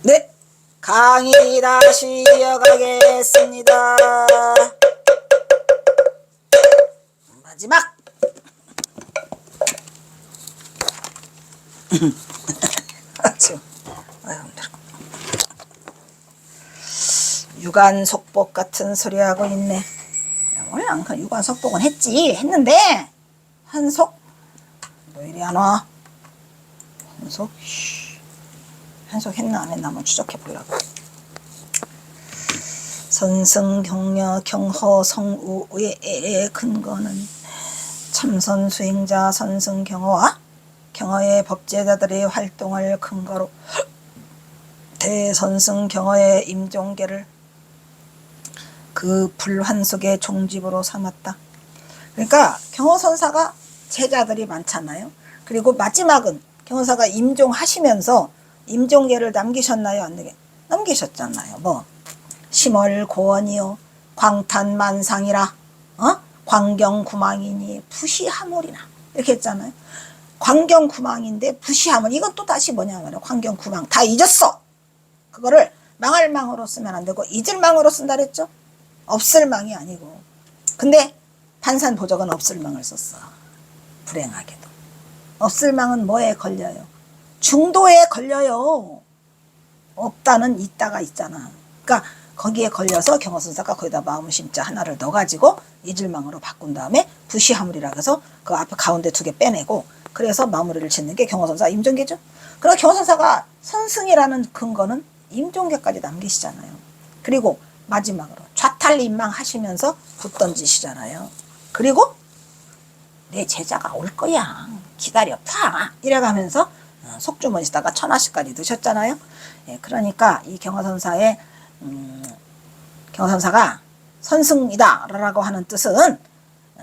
네, 강의 다시 이어가겠습니다. 마지막. 유관 속복 같은 소리 하고 있네. 원래 유관 속복은 했는데 한속 너 이리 안 와. 한속 했나 안 했나 한번 추적해 보려고. 선승 경려 경허 성우의 근거는 참선 수행자 선승 경허와 경허의 법제자들의 활동을 근거로 대선승 경허의 임종계를 그 불환속의 종집으로 삼았다. 그러니까 경허선사가 제자들이 많잖아요. 그리고 마지막은 경허사가 임종하시면서 임종계를 남기셨나요? 안 남기셨잖아요. 뭐 심월고원이요 광탄만상이라 광경구망이니 부시하몰이나 이렇게 했잖아요. 광경구망인데 부시하몰, 이건 또 다시 뭐냐면 광경구망 다 잊었어. 그거를 망할 망으로 쓰면 안 되고 잊을 망으로 쓴다 그랬죠. 없을 망이 아니고. 근데 판산보적은 없을 망을 썼어. 불행하게도. 없을 망은 뭐에 걸려요? 중도에 걸려요. 없다는 있다가 있잖아. 그러니까 거기에 걸려서 경허선사가 거기다 마음심자 하나를 넣어가지고 잊을망으로 바꾼 다음에 부시하물이라 해서 그 앞에 가운데 2개 빼내고, 그래서 마무리를 짓는 게 경허선사 임종계죠. 그러나 경허선사가 선승이라는 근거는 임종계까지 남기시잖아요. 그리고 마지막으로 좌탈임망 하시면서 붓 던지시잖아요. 그리고 내 제자가 올 거야, 기다려 파 이래가면서 속주머니에다가 1000원씩까지 넣으셨잖아요. 예, 그러니까 이 경허선사의 경허선사가 선승이다 라고 하는 뜻은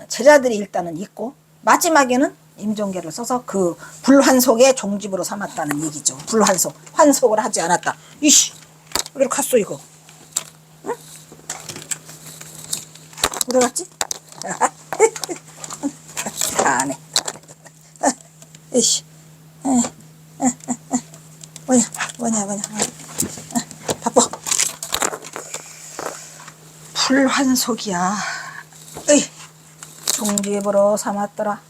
제자들이 일단은 있고 마지막에는 임종계를 써서 그 불환속의 종집으로 삼았다는 얘기죠. 불환속, 환속을 하지 않았다. 이씨, 어디로 갔어 이거? 응? 어디 갔지? 다 안 해. 이씨, 뭐냐. 바빠. 불환속이야. 종집으로 삼았더라.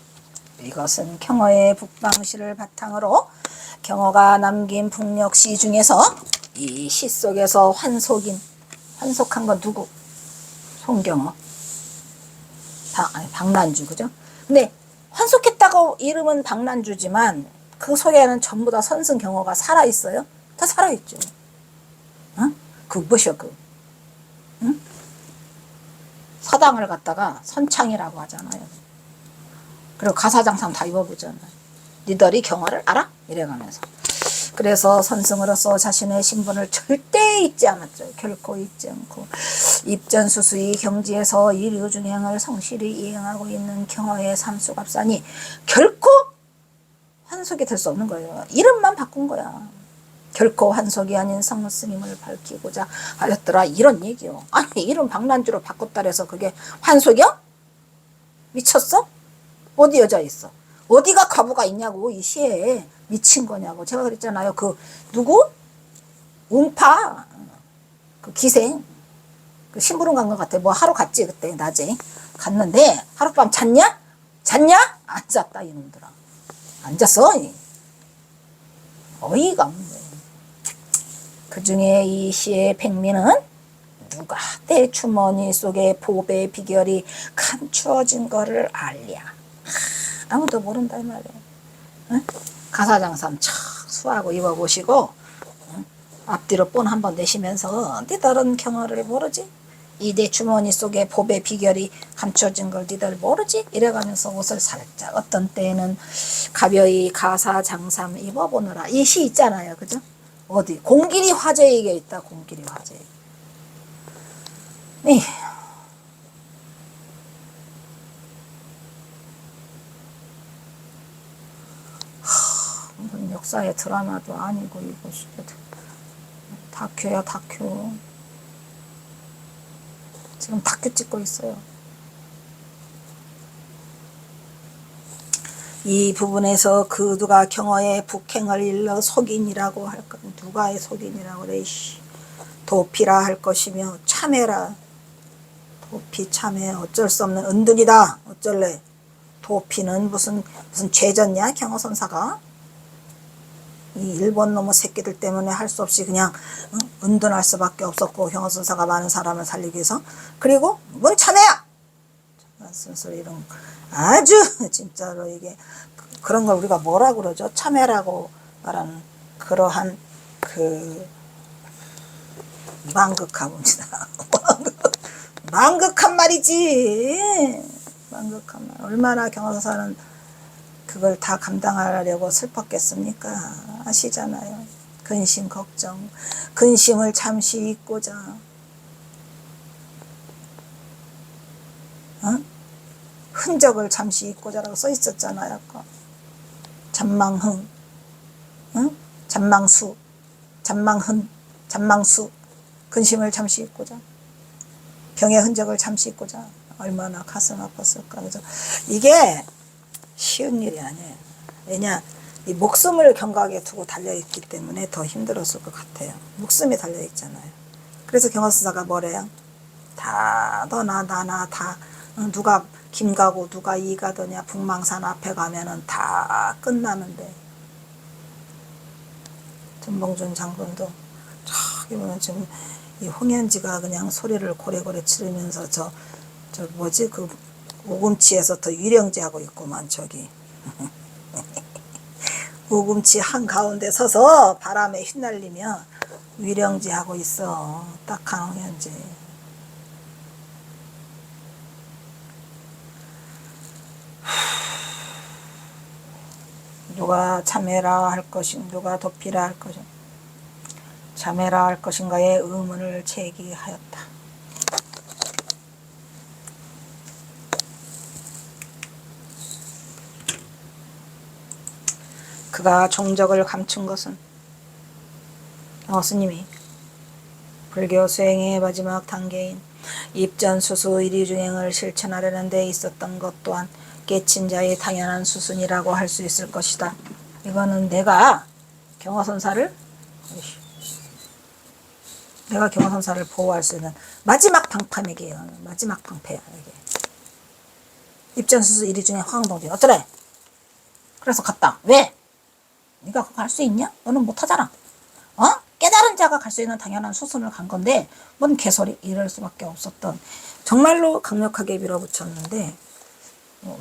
이것은 경허의 북방시를 바탕으로 경허가 남긴 북녘시 중에서 이 시 속에서 환속한 건 누구? 송경허. 박난주, 그죠? 근데 환속했다고 이름은 박난주지만 그 속에는 전부 다 선승 경허가 살아있어요? 다 살아있죠. 그 뭐셔 응? 서당을 갖다가 선창이라고 하잖아요. 그리고 가사장삼 다 입어보잖아요. 니들이 경허를 알아? 이래가면서. 그래서 선승으로서 자신의 신분을 절대 잊지 않았죠. 결코 잊지 않고 입전수수의 경지에서 이류중행을 성실히 이행하고 있는 경허의 삼수갑산이 결코 환속이 될 수 없는 거예요. 이름만 바꾼 거야. 결코 환속이 아닌 성스님을 밝히고자 하였더라, 이런 얘기요. 아니 이름 박난주로 바꿨다 그래서 그게 환속이야? 미쳤어? 어디 여자 있어? 어디가 과부가 있냐고, 이 시에. 미친 거냐고. 제가 그랬잖아요. 그 누구? 음파 그 기생 그 심부름 간 것 같아. 뭐 하러 갔지 그때 낮에 갔는데 하룻밤 잤냐? 안 잤다 이놈들아. 안 잤어. 어이가 없네. 그 중에 이 시의 백미는 누가 내 주머니 속에 보배 비결이 감추어진 거를 알랴. 아무도 모른다 이 말이야. 응? 가사장삼 촥 수하고 입어보시고 앞뒤로 본 한번 내시면서 니들은 경허를 모르지? 이 내 주머니 속에 보배 비결이 감춰진 걸 니들 모르지? 이래가면서 옷을 살짝 어떤 때에는 가벼이 가사장삼 입어보느라. 이 시 있잖아요. 그죠? 어디? 공길이 화제에게 있다. 공길이 화제. 네. 무슨 역사의 드라마도 아니고 이거 다큐야 다큐. 지금 다큐 찍고 있어요. 이 부분에서 그 누가 경어의 북행을 일러 속인이라고 할 것, 누가의 속인이라고 그래. 도피라 할 것이며 참회라. 도피 참회 어쩔 수 없는 은둔이다. 어쩔래. 도피는 무슨 죄졌냐 경어선사가. 이 일본 놈의 새끼들 때문에 할 수 없이 그냥 은둔할 수밖에 없었고 경어선사가 많은 사람을 살리기 위해서. 그리고 뭔 참회야. 순수 이런 아주 진짜로 이게 그런 걸 우리가 뭐라 그러죠? 참회라고 말하는 그러한 그 망극함입니다. 망극한 말이지. 망극한 말. 얼마나 경호사는 그걸 다 감당하려고 슬펐겠습니까? 아시잖아요. 근심 걱정. 근심을 잠시 잊고자. 흔적을 잠시 잊고자라고 써 있었잖아요. 아까. 잔망흥, 잔망수, 잔망흔, 잔망수. 근심을 잠시 잊고자. 병의 흔적을 잠시 잊고자. 얼마나 가슴 아팠을까. 그래서 이게 쉬운 일이 아니에요. 왜냐, 이 목숨을 경각에 두고 달려있기 때문에 더 힘들었을 것 같아요. 목숨이 달려있잖아요. 그래서 경화수사가 뭐래요? 다 너나 나나 다 누가 김가고 누가 이가더냐 북망산 앞에 가면은 다 끝나는데. 전봉준 장군도 저기 보면 지금 이 홍현지가 그냥 소리를 고래고래 치르면서 저 뭐지 그 우금치에서 더 유령지하고 있구만 저기. 우금치 한가운데 서서 바람에 휘날리며 위령지하고 있어. 딱한 홍현지. 누가 참회라 할 것인 누가 도피라 할 것인 참회라 할 것인가에 의문을 제기하였다. 그가 종적을 감춘 것은 스님이 불교 수행의 마지막 단계인 입전수수 일위중행을 실천하려는 데 있었던 것 또한 깨친 자의 당연한 수순이라고 할 수 있을 것이다. 이거는 내가 경화선사를 보호할 수 있는 마지막 방파맥이에요. 마지막 방패야. 이게. 입전수수 일위중행 화강동진 어쩌래? 그래서 갔다. 왜? 네가 그거 할 수 있냐? 너는 못하잖아. 깨달은 자가 갈 수 있는 당연한 수순을 간 건데 뭔 개소리 이럴 수밖에 없었던 정말로 강력하게 밀어붙였는데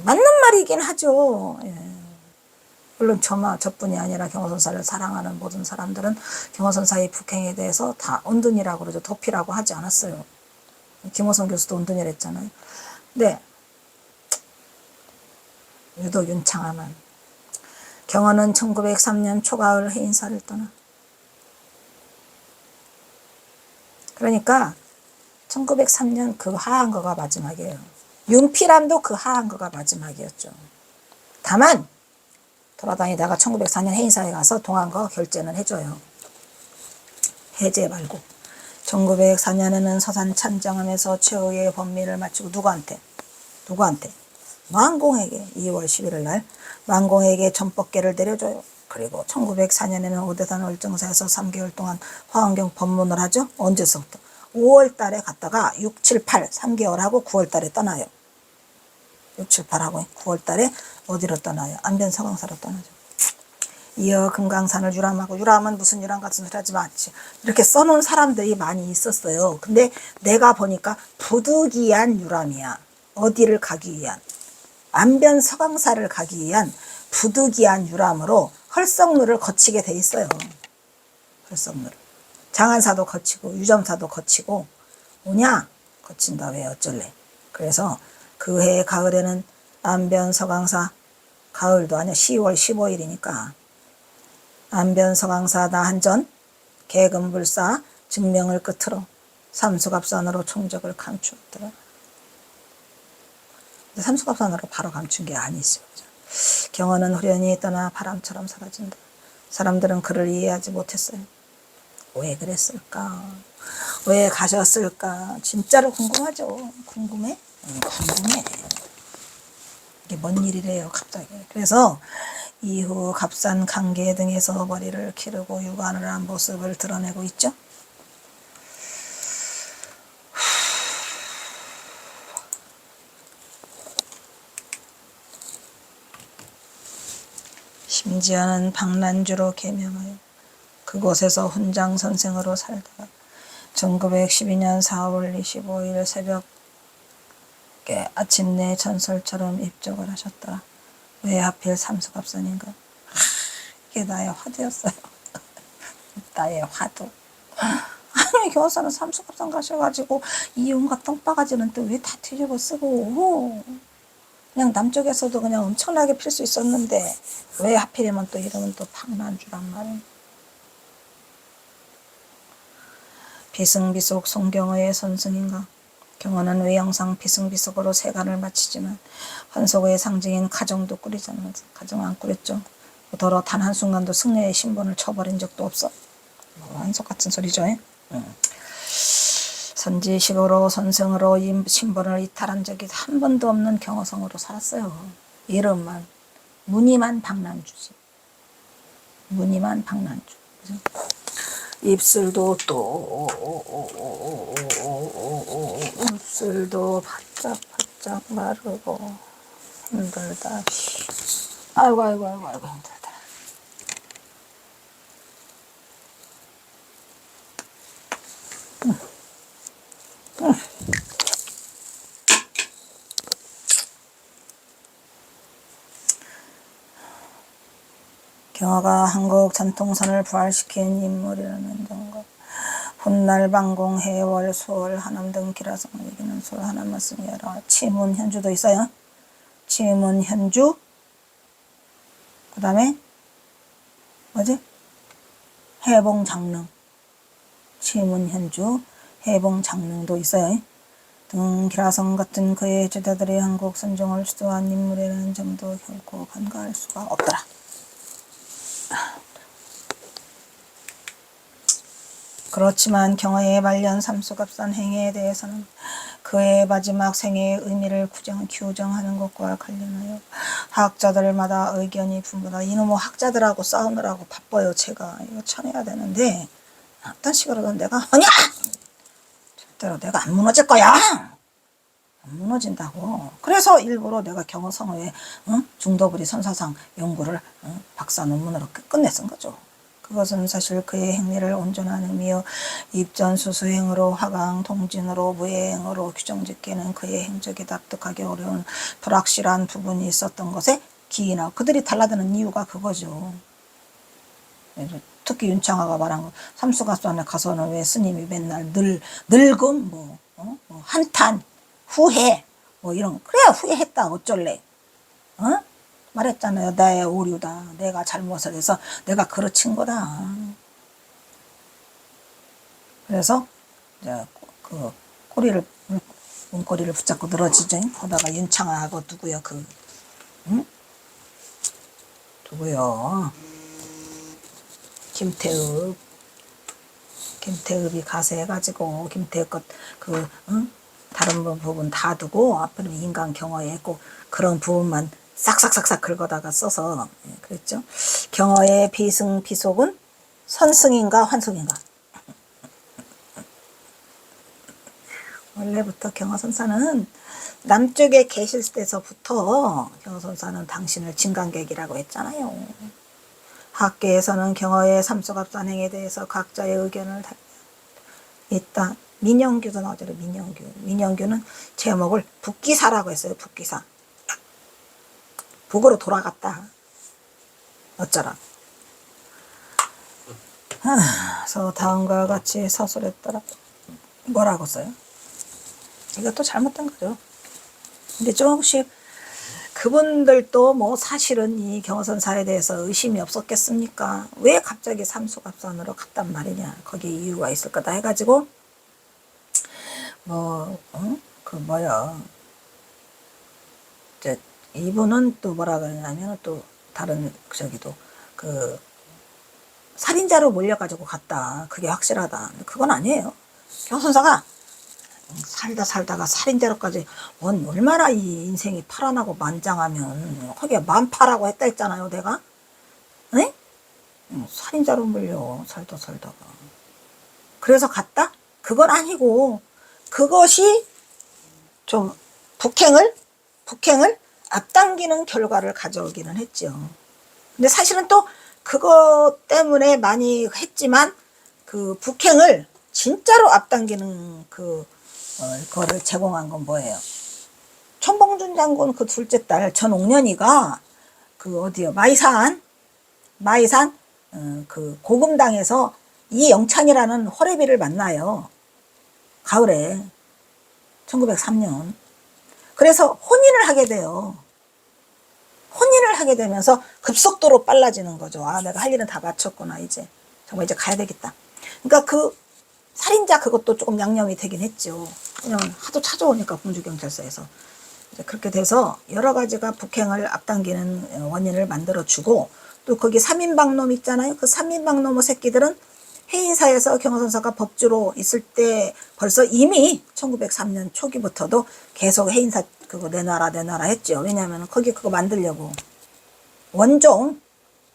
맞는 말이긴 하죠. 예. 물론 저뿐이 아니라 경호선사를 사랑하는 모든 사람들은 경호선사의 북행에 대해서 다 은둔이라고 그러죠. 도피라고 하지 않았어요. 김호성 교수도 은둔이랬잖아요. 근데 유독 윤창하면 경호는 1903년 초가을 해인사를 떠나. 그러니까 1903년 그 하한 거가 마지막이에요. 윤피람도 그 하한 거가 마지막이었죠. 다만 돌아다니다가 1904년 해인사에 가서 동안거 결제는 해줘요. 해제 말고. 1904년에는 서산 찬정암에서 최후의 법미를 마치고 누구한테? 만공에게 2월 11일 날 만공에게 전법계를 내려줘요. 그리고 1904년에는 오대산 월정사에서 3개월 동안 화엄경 법문을 하죠. 언제서부터? 5월 달에 갔다가 6, 7, 8 3개월 하고 9월 달에 떠나요. 6, 7, 8 하고 9월 달에 어디로 떠나요? 안변 서강사로 떠나죠. 이어 금강산을 유람하고, 유람은 무슨 유람 같은 소리 하지 마. 이렇게 써놓은 사람들이 많이 있었어요. 근데 내가 보니까 부득이한 유람이야. 어디를 가기 위한? 안변 서강사를 가기 위한 부득이한 유람으로 헐성루를 거치게 돼 있어요. 헐성루를. 장안사도 거치고 유점사도 거치고 뭐냐? 거친다. 왜 어쩔래? 그래서 그 해 가을에는 안변 서강사 가을도 아니야. 10월 15일이니까 안변 서강사 나한전 개금불사 증명을 끝으로 삼수갑산으로 총적을 감추었더라. 삼수갑산으로 바로 감춘 게 아니죠. 경어는 후련히 떠나 바람처럼 사라진다. 사람들은 그를 이해하지 못했어요. 왜 그랬을까? 왜 가셨을까? 진짜로 궁금하죠. 궁금해? 궁금해. 이게 뭔 일이래요 갑자기. 그래서 이후 갑산 강계 등에서 머리를 기르고 육안을 한 모습을 드러내고 있죠. 심지어는 박난주로 개명하여 그곳에서 훈장 선생으로 살다가 1912년 4월 25일 새벽에 아침내 전설처럼 입적을 하셨더라. 왜 하필 삼수갑산인가? 이게 나의 화두였어요. 나의 화두. 아니 교사는 삼수갑산 가셔가지고 이 온갖 똥바가지는 또 왜 다 뒤집어 쓰고 그냥 남쪽에서도 그냥 엄청나게 필 수 있었는데 왜 하필이면 또 이러면 또 박난주란 말이야. 비승비속 송경어의 선승인가? 경어는 외형상 비승비속으로 세간을 마치지만 환속의 상징인 가정도 꾸리잖아. 가정 안 꾸렸죠. 더러 단 한순간도 승려의 신분을 쳐버린 적도 없어. 환속 같은 소리죠. 선지식으로 선생으로 이 신분을 이탈한 적이 한 번도 없는 경어성으로 살았어요. 이름만 무늬만 박난주지. 무늬만 박난주. 입술도 또 입술도 바짝바짝 마르고 힘들다. 아이고 힘들다. 경어가 한국 전통선을 부활시킨 인물이라는 점과 훗날 방공, 해월, 수월, 한암 등 기라성을 이기는 술 하나만 쓰여라. 치문, 현주도 있어요. 치문, 현주, 그 다음에 뭐지? 해봉, 장릉. 치문, 현주, 해봉, 장릉도 있어요. 등 기라성 같은 그의 제자들이 한국 선종을 주도한 인물이라는 점도 결코 간과할 수가 없더라. 그렇지만 경어의 말년 삼수갑산 행위에 대해서는 그의 마지막 생애의 의미를 규정하는 것과 관련하여 학자들마다 의견이 분분하다. 이놈의 학자들하고 싸우느라고 바빠요. 제가 이거 쳐내야 되는데 어떤 식으로든 내가 아니야! 절대로 내가 안 무너질 거야! 안 무너진다고. 그래서 일부러 내가 경어성어의 중도부리 선사상 연구를 박사 논문으로 끝내 쓴 거죠. 그것은 사실 그의 행위를 온전한 의미여 입전수수행으로 화강 동진으로 무예행으로 규정짓기는 그의 행적이 납득하기 어려운 불확실한 부분이 있었던 것에 기인하고 그들이 달라드는 이유가 그거죠. 특히 윤창화가 말한 거 삼수갑산에 가서는 왜 스님이 맨날 늙음 뭐 한탄 후회 뭐 이런 그래야 후회했다 어쩔래 말했잖아요. 나의 오류다. 내가 잘못을 해서 내가 그르친 거다. 그래서 이제 그 꼬리를 문고리를 붙잡고 늘어지죠. 거다가 윤창하고 누구요? 누구요? 김태읍이 가세해가지고 김태읍 것 다른 부분 다 두고 앞으로 인간 경어에 꼭 그런 부분만 싹싹싹싹 긁어다가 써서 그랬죠. 경어의 비승비속은 선승인가 환승인가? 원래부터 경어선사는 남쪽에 계실 때서부터 경어선사는 당신을 진간객이라고 했잖아요. 학계에서는 경어의 삼수갑산행에 대해서 각자의 의견을 있다. 민영규도 나오잖아요. 민영규는 제목을 북기사라고 했어요. 북기사. 북으로 돌아갔다. 어쩌라. 그래서 다음과 같이 서술했더라. 뭐라고 써요? 이것도 잘못된 거죠. 근데 조금씩 그분들도 뭐 사실은 이 경어선사에 대해서 의심이 없었겠습니까? 왜 갑자기 삼수갑산으로 갔단 말이냐. 거기에 이유가 있을 거다 해가지고 이분은 또 뭐라 그러냐면 또 다른 저기도 그 살인자로 몰려가지고 갔다. 그게 확실하다. 그건 아니에요. 경선사가 살다 살다가 살인죄로까지 얼마나 이 인생이 파란하고 만장하면 거기에 만파라고 했다 했잖아요 내가. 네? 살인자로 물려 살다 살다가. 그래서 갔다? 그건 아니고 그것이 좀 북행을 앞당기는 결과를 가져오기는 했죠. 근데 사실은 또 그것 때문에 많이 했지만 그 북행을 진짜로 앞당기는 그거를 제공한 건 뭐예요? 천봉준 장군 그 둘째 딸 전옥년이가 그 어디요? 마이산 그 고금당에서 이영찬이라는 호래비를 만나요. 가을에 1903년. 그래서 혼인을 하게 돼요. 혼인을 하게 되면서 급속도로 빨라지는 거죠. 아, 내가 할 일은 다 마쳤구나. 이제 정말 이제 가야 되겠다. 그러니까 그 살인자 그것도 조금 양념이 되긴 했죠. 그냥 하도 찾아오니까 공주경찰서에서. 그렇게 돼서 여러 가지가 북행을 앞당기는 원인을 만들어주고, 또 거기 3인방놈 있잖아요. 그 3인방놈의 새끼들은 해인사에서 경호선사가 법주로 있을 때 벌써 이미 1903년 초기부터도 계속 해인사 그거 내놔라 했죠. 왜냐하면 거기 그거 만들려고 원종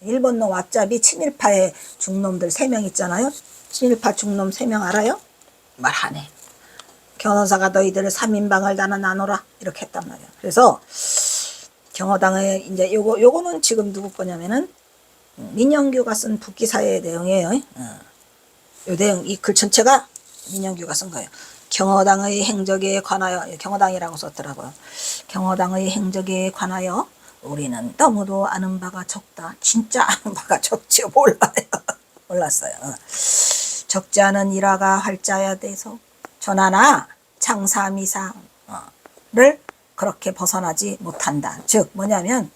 일본놈 왓잡이 친일파의 중놈들 3명 있잖아요. 친일파 중놈 3명 알아요? 말 안 해. 경호사가 너희들을 3인방을 나눠라 이렇게 했단 말이야. 그래서 경호당의 이제 요거는 지금 누구 거냐면은 민영규가 쓴 북기사의 내용이에요. 요 내용 이 글 전체가 민영규가 쓴 거예요. 경호당의 행적에 관하여, 경호당이라고 썼더라고요. 경호당의 행적에 관하여 우리는 너무도 아는 바가 적다. 진짜 아는 바가 적지 몰랐어요. 적지 않은 일화가 활자야 돼서 전하나 장사미사를 그렇게 벗어나지 못한다. 즉 뭐냐면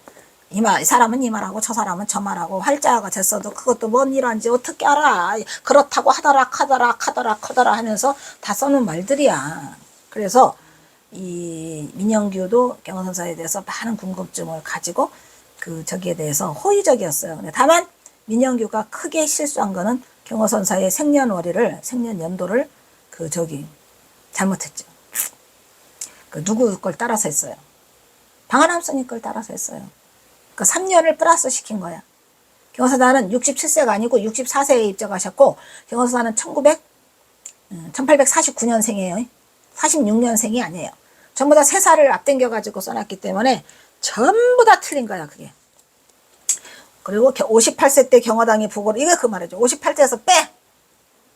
이 사람은 이 말하고 저 사람은 저 말하고 활자가 됐어도 그것도 뭔 일인지 어떻게 알아. 그렇다고 하더라 하면서 다 써놓은 말들이야. 그래서 이 민영규도 경호선사에 대해서 많은 궁금증을 가지고 그 저기에 대해서 호의적이었어요. 근데 다만 민영규가 크게 실수한 거는 경호선사의 생년연도를 잘못했죠. 그 누구 걸 따라서 했어요. 방한함선이 걸 따라서 했어요. 그 3년을 플러스 시킨 거야. 경호사단은 67세가 아니고 64세에 입적하셨고, 경호사단은 1849년생이에요. 46년생이 아니에요. 전부 다 3살을 앞당겨가지고 써놨기 때문에 전부 다 틀린 거야, 그게. 그리고 58세 때 경호당이 부고를, 이게 그 말이죠. 58세에서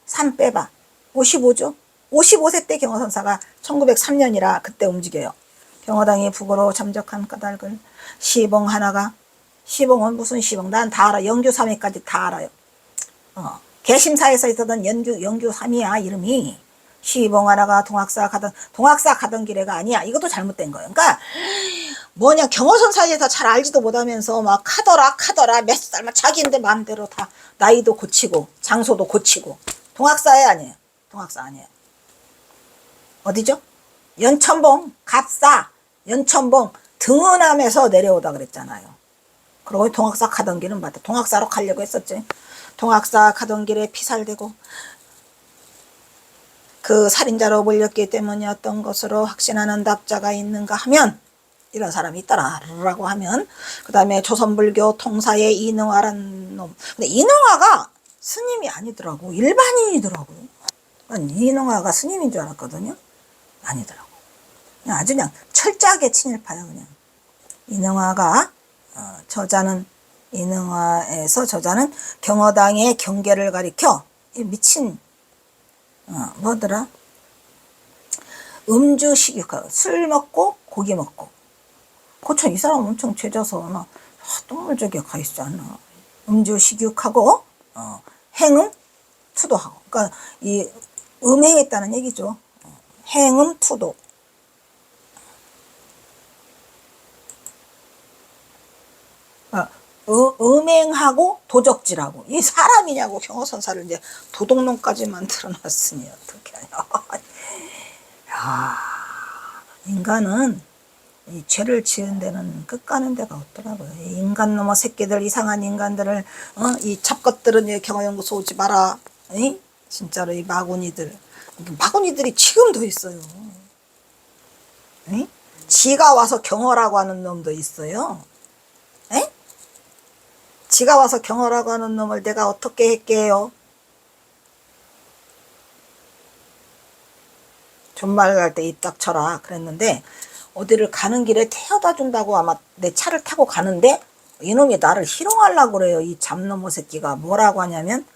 3 빼봐. 55죠. 55세 때 경호선사가 1903년이라 그때 움직여요. 경호당이 북으로 잠적한 까닭을 시봉 하나가, 시봉은 무슨 시봉? 난 다 알아. 영규 3위까지 다 알아요. 개심사에서 있었던 영규 3위야 이름이. 시봉 하나가 동학사 가던 길에가 아니야. 이것도 잘못된 거예요. 그러니까 뭐냐, 경호선사에서 잘 알지도 못하면서 막 카더라 몇 살 막 자기인데 마음대로 다 나이도 고치고 장소도 고치고. 동학사에 아니에요. 동학사 아니에요. 어디죠? 연천봉 갑사 연천봉 등은함에서 내려오다 그랬잖아요. 그리고 동학사 가던 길은 맞다. 동학사로 가려고 했었지. 동학사 가던 길에 피살되고 그 살인자로 몰렸기 때문이었던 것으로 확신하는 답자가 있는가 하면, 이런 사람이 있더라라고 하면, 그 다음에 조선불교 통사의 이능화란 놈. 근데 이능화가 스님이 아니더라고. 일반인이더라고요. 이능화가 스님인 줄 알았거든요. 아니더라고. 그냥 아주 그냥 철저하게 친일파야 그냥. 이능화가 이능화에서 저자는 경호당의 경계를 가리켜 미친 뭐더라? 음주 식욕하고 술 먹고 고기 먹고. 고참 이 사람 엄청 죄져서 나 똥물저기에 가 있지 않나. 음주 식욕하고 행음 투도하고. 그러니까 이 음행했다는 얘기죠. 행음 투도. 음행하고 도적질하고. 이 사람이냐고. 경호선사를 이제 도둑놈까지 만들어놨으니 어떻게 하냐. 야, 인간은 이 죄를 지은 데는 끝 가는 데가 없더라고요. 이 인간놈의 새끼들, 이상한 인간들을 이 잡것들은 경호연구소 오지 마라. 진짜로 이 마구니들이 지금도 있어요. 에? 지가 와서 경허라고 하는 놈도 있어요. 에? 지가 와서 경허라고 하는 놈을 내가 어떻게 할게요? 존말 갈 때 입 닥쳐라 그랬는데, 어디를 가는 길에 태워다 준다고 아마 내 차를 타고 가는데 이놈이 나를 희롱하려고 그래요. 이 잡놈의 새끼가 뭐라고 하냐면,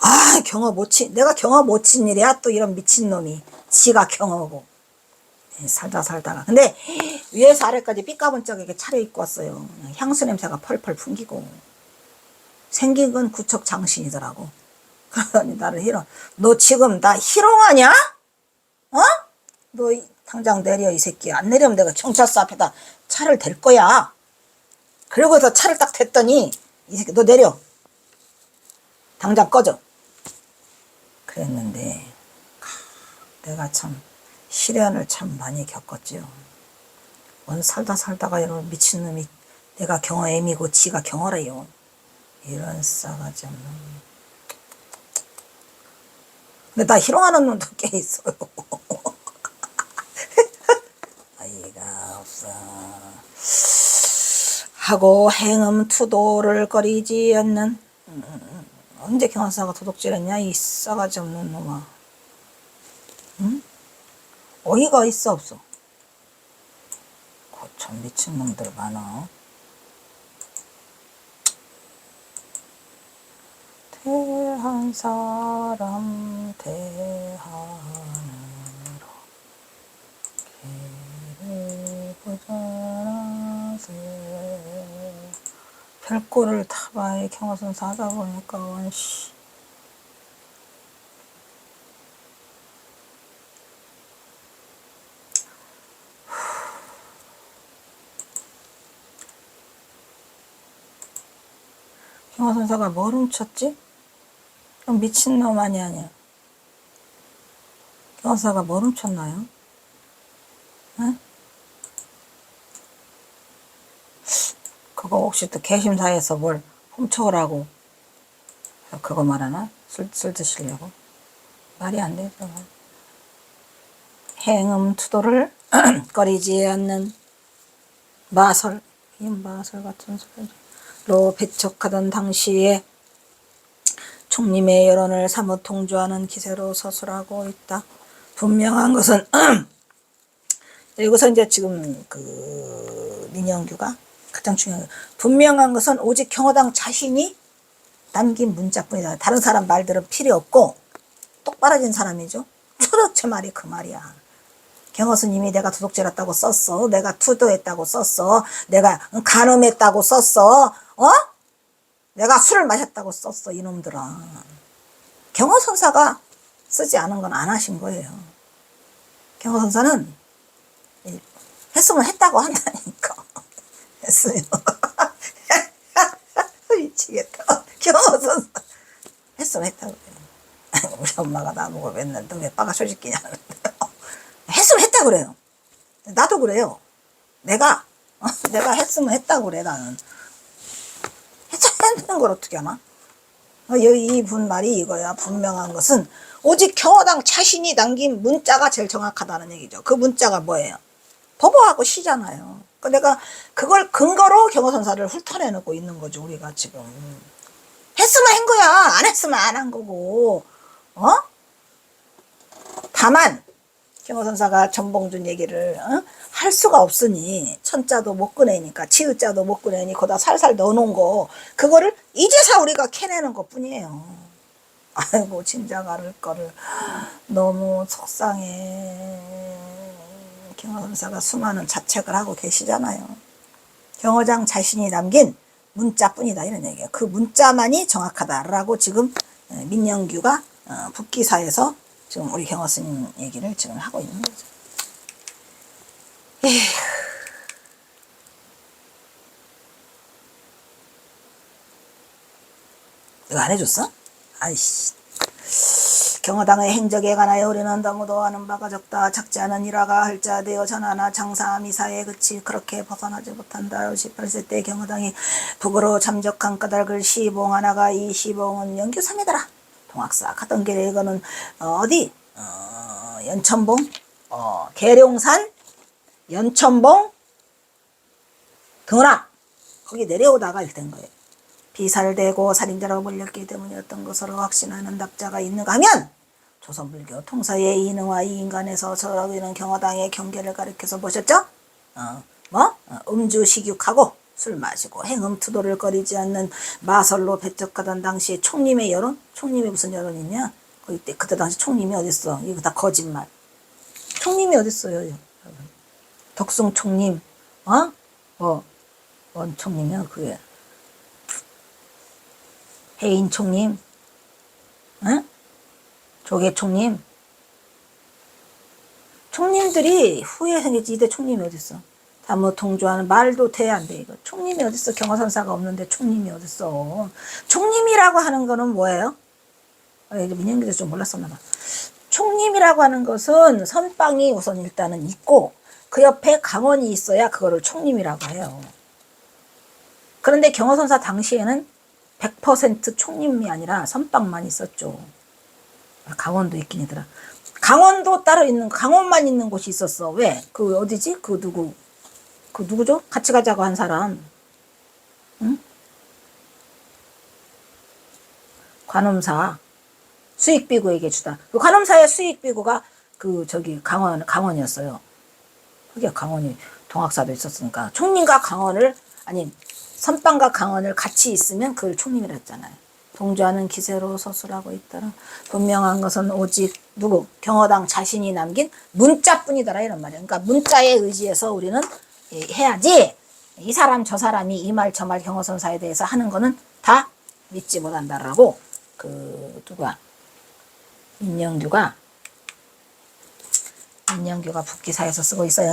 아 경허 못 친, 내가 경허 못 친 일이야 또 이런 미친놈이. 지가 경허고. 살다가 근데 위에서 아래까지 삐까번쩍하게 차려입고 왔어요. 향수 냄새가 펄펄 풍기고. 생긴 건 구척 장신이더라고. 그러더니 나를 희롱. 너 지금 나 희롱하냐? 어? 너 당장 내려 이 새끼. 안 내려면 내가 경찰서 앞에다 차를 댈 거야. 그러고서 차를 딱 댔더니 이 새끼 너 내려. 당장 꺼져. 그랬는데 내가 참 시련을 참 많이 겪었지요. 원 살다가 이런 미친놈이 내가 경허 애미고 지가 경허래요. 이런 싸가지 없는. 근데 나 희롱하는 놈도 꽤 있어요. 아이가 없어. 하고 행음 투도를 거리지 않는. 언제 경환사가 도둑질했냐 이 싸가지 없는 놈아. 응? 어이가 있어 없어? 참 미친놈들 많아. 대한 사람 대하늘로 길을 보자라세. 별꼴을 타봐야 경화선사 하다 보니까 원씨 경화선사가 뭘 훔쳤지? 그럼 미친놈 아니야. 경화선사가 뭘 훔쳤나요? 응? 그거 혹시 또 개심사에서 뭘 훔쳐오라고 그거 말하나? 술 드시려고? 말이 안 되죠. 행음 투도를 꺼리지 않는 마설, 이 마설 같은 소리로 배척하던 당시에 총림의 여론을 사뭇 동조하는 기세로 서술하고 있다. 분명한 것은 여기서 이제 지금 그 민영규가 가장 중요한, 분명한 것은 오직 경허당 자신이 남긴 문자뿐이다. 다른 사람 말들은 필요 없고 똑바라진 사람이죠. 제 말이 그 말이야. 경허 스님이 내가 도둑질했다고 썼어. 내가 투도했다고 썼어. 내가 간음했다고 썼어. 내가 술을 마셨다고 썼어. 이놈들아. 경허 선사가 쓰지 않은 건 안 하신 거예요. 경허 선사는 했으면 했다고 한다니까. 했어요. 미치겠다. 경허 선사 했으면 했다고 그래요. 우리 엄마가 나보고 맨날 너 왜 빠가 소식기냐 하는데 했으면 했다고 그래요. 나도 그래요. 내가 했으면 했다고 그래. 나는 했는 걸 어떻게 하나? 이분 말이 이거야. 분명한 것은 오직 경허당 자신이 남긴 문자가 제일 정확하다는 얘기죠. 그 문자가 뭐예요? 도보하고 시잖아요. 내가 그걸 근거로 경허선사를 훑어내놓고 있는 거죠. 우리가 지금 했으면 한 거야. 안 했으면 안 한 거고. 다만 경허선사가 전봉준 얘기를 할 수가 없으니 천자도 못 꺼내니까 치읓자도 못 꺼내니 거기다 살살 넣어놓은 거 그거를 이제서 우리가 캐내는 것 뿐이에요. 아이고 진작 알을 거를. 너무 속상해. 경허선사가 수많은 자책을 하고 계시잖아요. 경허장 자신이 남긴 문자뿐이다 이런 얘기예요. 그 문자만이 정확하다라고 지금 민영규가 북기사에서 지금 우리 경허 스님 얘기를 지금 하고 있는 거죠. 에휴. 이거 안 해줬어? 아이씨. 경허당의 행적에 관하여 우리는 너무도 아는 바가 적다. 작지 않은 일화가 할자 되어 전하나 장사 미사에 그치 그렇게 벗어나지 못한다. 18세 때 경허당이 북으로 잠적한 까닭을 시봉하나가 이 시봉은 영규삼이더라. 동학사 가던 길에 이거는 어디 연천봉 계룡산 연천봉 등원암 거기 내려오다가 이렇게 된 거예요. 비살되고 살인자라고 불렸기 때문이었던 것으로 확신하는 납자가 있는가 하면 조선불교 통사의 이능화 이 인간에서 저라고 있는 경화당의 경계를 가리켜서 보셨죠? 음주 식육하고 술 마시고 행음 투도를 거리지 않는 마설로 배척하던 당시에 총림의 여론? 총림이 무슨 여론이 있냐? 그때 당시 총림이 어딨어? 이거 다 거짓말. 총림이 어딨어요? 덕숭 총림, 뭔 총림이야, 그게. 해인 총림, 조계 총림. 총림들이 후에 생겼지, 이때 총림이 어딨어? 다 뭐 동조하는 말도 돼, 안 돼, 이거. 총림이 어딨어? 경화선사가 없는데 총림이 어딨어? 총림이라고 하는 거는 뭐예요? 이제 민영기도 좀 몰랐었나 봐. 총림이라고 하는 것은 선빵이 우선 일단은 있고 그 옆에 강원이 있어야 그거를 총림이라고 해요. 그런데 경화선사 당시에는 100% 총림이 아니라 선빵만 있었죠. 강원도 있긴 하더라. 강원도 따로 있는, 강원만 있는 곳이 있었어. 왜? 그 어디지? 그 누구죠? 같이 가자고 한 사람. 응? 관음사. 수익비구에게 주다. 그 관음사의 수익비구가 강원이었어요. 그게 강원이 동학사도 있었으니까. 총림과 강원을, 아니, 선빵과 강원을 같이 있으면 그걸 총림이라 했잖아요. 동조하는 기세로 서술하고 있더라. 분명한 것은 오직 경허당 자신이 남긴 문자뿐이더라 이런 말이에요. 그러니까 문자에 의지해서 우리는 해야지 이 사람 저 사람이 이 말 저 말 경허선사에 대해서 하는 거는 다 믿지 못한다라고 민영규가 북기사에서 쓰고 있어요.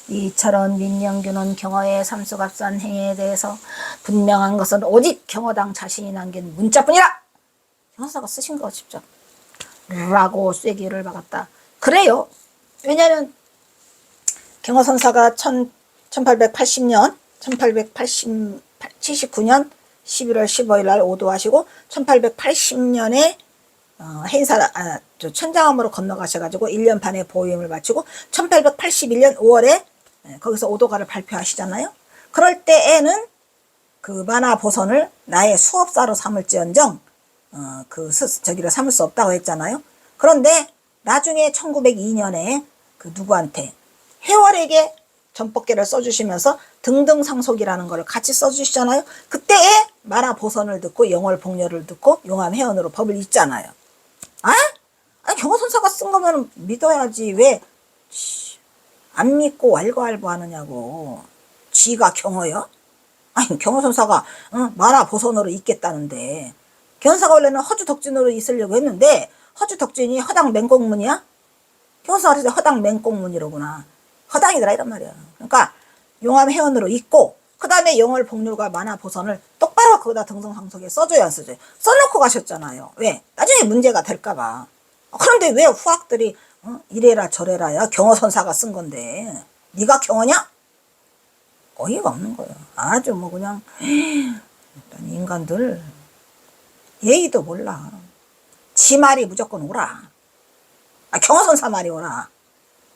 이처럼 민영규는 경허의 삼수갑산 행위에 대해서 분명한 것은 오직 경허당 자신이 남긴 문자뿐이라. 경허사가 쓰신 거 직접 라고 쐐기를 박았다. 그래요. 왜냐하면 경허선사가 1879년 11월 15일 날 오도하시고 1880년에 천장암으로 건너가셔가지고 1년 반의 보임을 마치고 1881년 5월에 거기서 오도가를 발표하시잖아요. 그럴 때에는 그 만화보선을 나의 수업사로 삼을지언정 저기를 삼을 수 없다고 했잖아요. 그런데 나중에 1902년에 그 누구한테 해월에게 전법계를 써주시면서 등등상속이라는 걸 같이 써주시잖아요. 그때에 만화보선을 듣고 영월복렬을 듣고 용암해연으로 법을 읽잖아요. 경허선사가 쓴 거면 믿어야지 왜 안 믿고 왈가왈부하느냐고. 지가 경허요? 아니 경허선사가 만화보선으로 읽겠다는데 경허선사가 원래는 허주덕진으로 있으려고 했는데 허주덕진이 허당맹공문이야? 경허선사가 그래서 허당맹공문이로구나. 허당이더라 이런 말이야. 그러니까 용암해연으로 읽고 그 다음에 영월복렬과 만화보선을 똑바로 거기다 등등상속에 써줘야 안 써줘요. 써놓고 가셨잖아요. 왜? 나중에 문제가 될까봐. 그런데 왜 후학들이 이래라 저래라 야 경허선사가 쓴 건데 네가 경허냐? 어이가 없는 거예요. 아주 뭐 그냥 인간들 예의도 몰라. 지 말이 무조건 오라. 경허선사 말이 오라.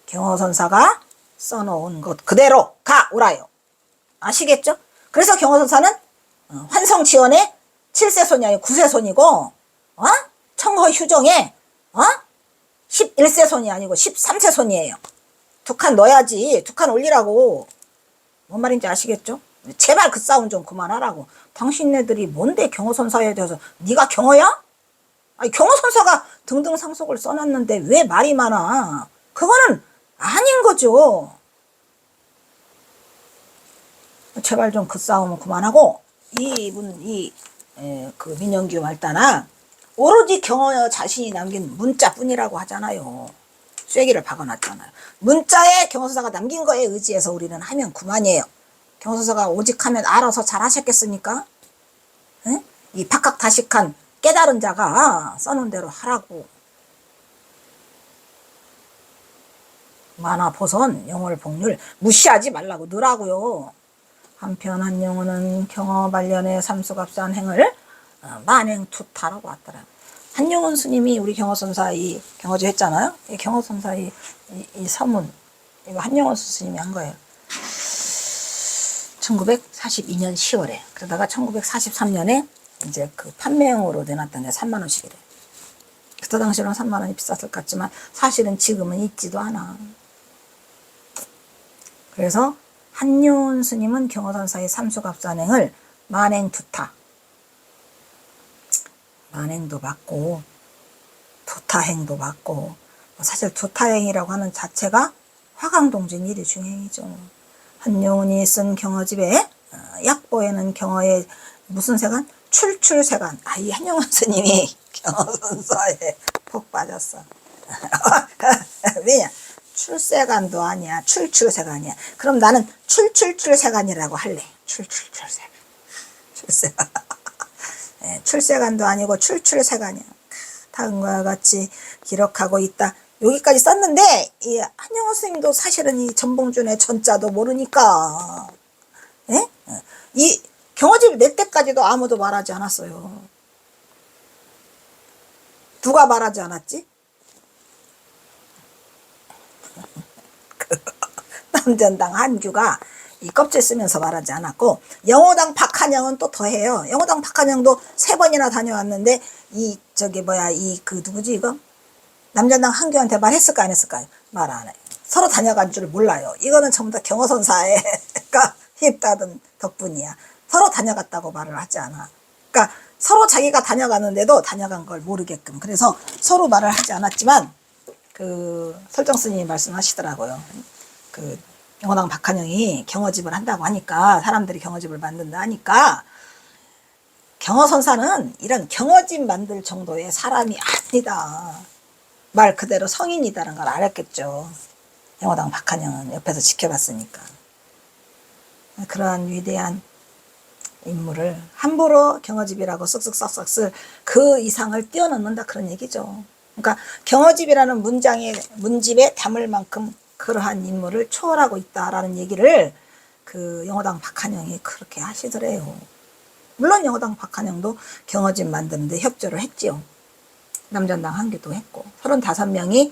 경허선사가 써놓은 것 그대로 오라요. 아시겠죠? 그래서 경허선사는 환성치원의 7세손이 아니고 9세손이고 청허휴정의 11세손이 아니고 13세손이에요. 두 칸 넣어야지. 두 칸 올리라고. 뭔 말인지 아시겠죠? 제발 그 싸움 좀 그만하라고. 당신네들이 뭔데 경허선사에 대해서 네가 경허야? 아니 경허선사가 등등상속을 써놨는데 왜 말이 많아? 그거는 아닌 거죠. 제발 좀 그 싸움은 그만하고 그 민영규 말따나 오로지 경허 자신이 남긴 문자뿐이라고 하잖아요. 쐐기를 박아놨잖아요. 문자에 경허선사가 남긴 거에 의지해서 우리는 하면 그만이에요. 경허선사가 오직 하면 알아서 잘 하셨겠습니까? 응? 이 박학다식한 깨달은 자가 써놓은 대로 하라고. 만화보선, 영월복률 무시하지 말라고 넣으라고요. 한편 한 영혼은 경허 발련의 삼수갑산 행을 만행투타라고 왔더라. 한용운 스님이 우리 경허선사 이 경허제 했잖아요. 이 경허선사 이 서문 이거 한용운 스님이 한 거예요. 1942년 10월에 그러다가 1943년에 이제 그 판매용으로 내놨다는데 3만 원씩이래. 그때 당시로는 3만 원이 비쌌을 것 같지만 사실은 지금은 있지도 않아. 그래서 한용운 스님은 경허선사의 삼수갑산행을 만행두타 만행도 받고 두타행도 받고 사실 두타행이라고 하는 자체가 화강동진 일위중행이죠. 한용운이 쓴 경허집에 약보에는 경허의 무슨 세간? 출출세간. 이 한용운 스님이 경허선사에 푹 빠졌어. 왜냐? 출세간도 아니야. 출출세간이야. 그럼 나는 출출출세간이라고 할래. 출출출세간. 출세간. 출세간도 아니고 출출세간이야. 다음과 같이 기록하고 있다. 여기까지 썼는데 이 한용운 스님도 사실은 이 전봉준의 전자도 모르니까 이 경허집 낼 때까지도 아무도 말하지 않았어요. 누가 말하지 않았지? 남전당 한규가 이 껍질 쓰면서 말하지 않았고 영호당 박한영은 또 더해요. 영호당 박한영도 3번이나 다녀왔는데 이 저기 뭐야 이 그 누구지 이거? 남전당 한규한테 말했을까 안 했을까요? 말 안 해. 서로 다녀간 줄 몰라요. 이거는 전부 다 경허선사가 힘따든 덕분이야. 서로 다녀갔다고 말을 하지 않아. 그러니까 서로 자기가 다녀가는데도 다녀간 걸 모르게끔. 그래서 서로 말을 하지 않았지만 그 설정스님이 말씀하시더라고요. 그 영호당 박한영이 경허집을 한다고 하니까 사람들이 경허집을 만든다 하니까 경허선사는 이런 경허집 만들 정도의 사람이 아니다. 말 그대로 성인이다라는 걸 알았겠죠. 영호당 박한영은 옆에서 지켜봤으니까. 그러한 위대한 인물을 함부로 경허집이라고 쓱쓱 쓸 그 이상을 뛰어넘는다 그런 얘기죠. 그러니까 경허집이라는 문집에 담을 만큼 그러한 인물을 초월하고 있다라는 얘기를 그 영호당 박한영이 그렇게 하시더래요. 물론 영호당 박한영도 경허집 만드는데 협조를 했지요. 남전당 한규도 했고 35명의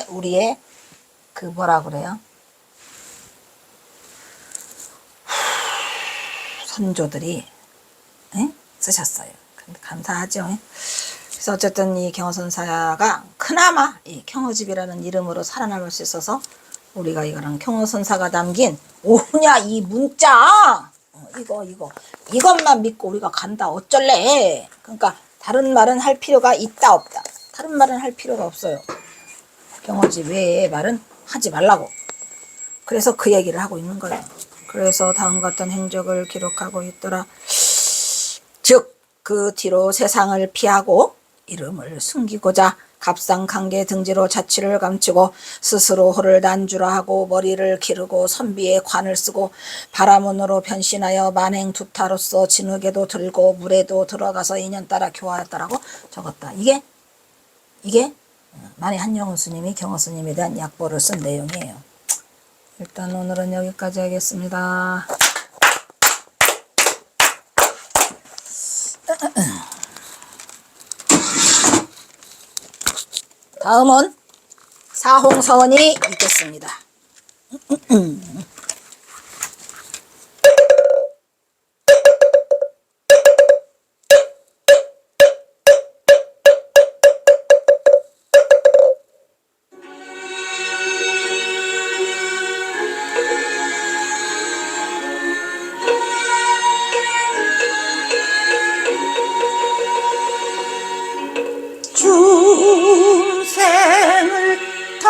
우리의 그 뭐라 그래요? 선조들이 쓰셨어요. 감사하죠. 그래서 어쨌든 이 경허선사가 그나마 이 경허집이라는 이름으로 살아남을 수 있어서 우리가 이거랑 경허선사가 남긴 오냐 이 문자 이것만 믿고 우리가 간다 어쩔래. 그러니까 다른 말은 할 필요가 있다 없다. 다른 말은 할 필요가 없어요. 경허집 외에 말은 하지 말라고. 그래서 그 얘기를 하고 있는 거예요. 그래서 다음과 같은 행적을 기록하고 있더라. 즉 그 뒤로 세상을 피하고 이름을 숨기고자 갑상강계 등지로 자취를 감추고 스스로 호를 난주라 하고 머리를 기르고 선비의 관을 쓰고 바라문으로 변신하여 만행두타로서 진흙에도 들고 물에도 들어가서 인연 따라 교화했다라고 적었다. 이게 만해 한용운 스님이 경허 스님에 대한 약보를 쓴 내용이에요. 일단 오늘은 여기까지 하겠습니다. 다음은 사홍서원이 있겠습니다. 중생을 다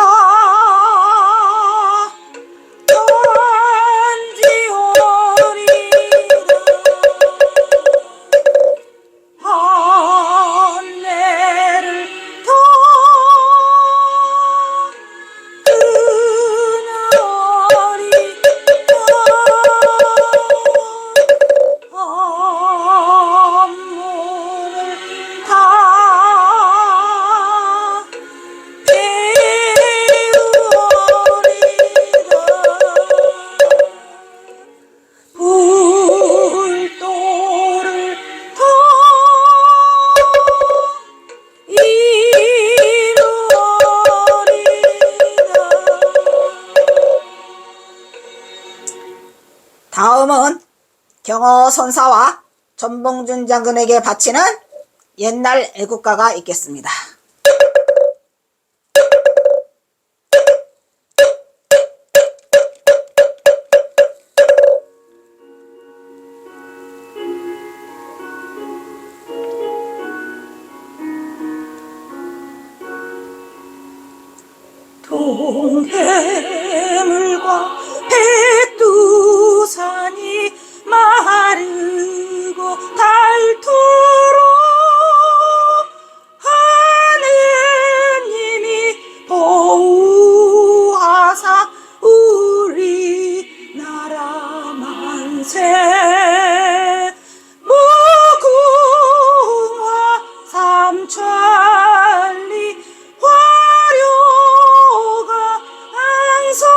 다음은 경어선사와 전봉준 장군에게 바치는 옛날 애국가가 있겠습니다. 동해물과 백두산이 마르고 닳도록 하느님이 보호하사 우리나라 만세. 무궁화 삼천리 화려가 항상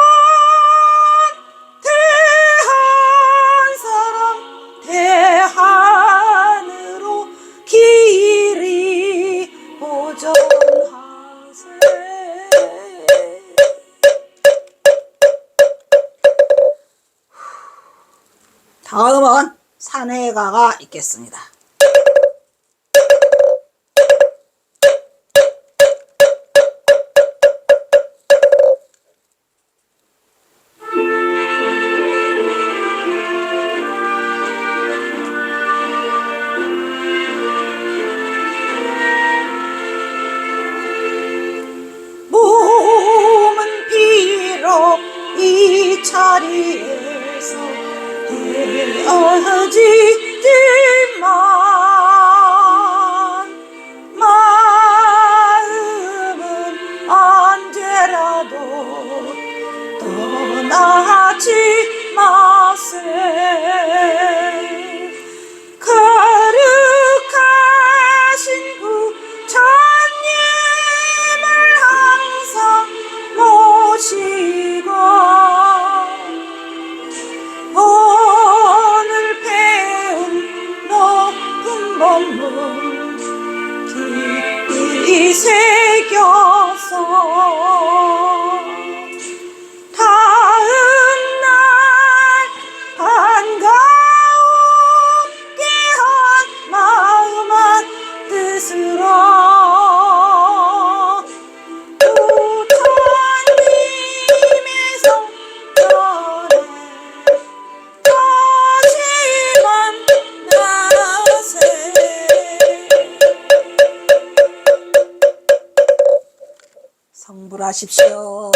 대한으로 길이 보전하세. 다음은 산해가가 있겠습니다. 몸은 비록 이 자리에서 헤어지지만 마음은 언제라도 떠나지 마세. 거룩하신 부처님을 항상 모시고 오늘 배운 높은 법문 깊이 새겨서 다음날 반가웁게 한 마음 한 뜻으로 부처님의 성전에 다시 만나세. 성불하십시오.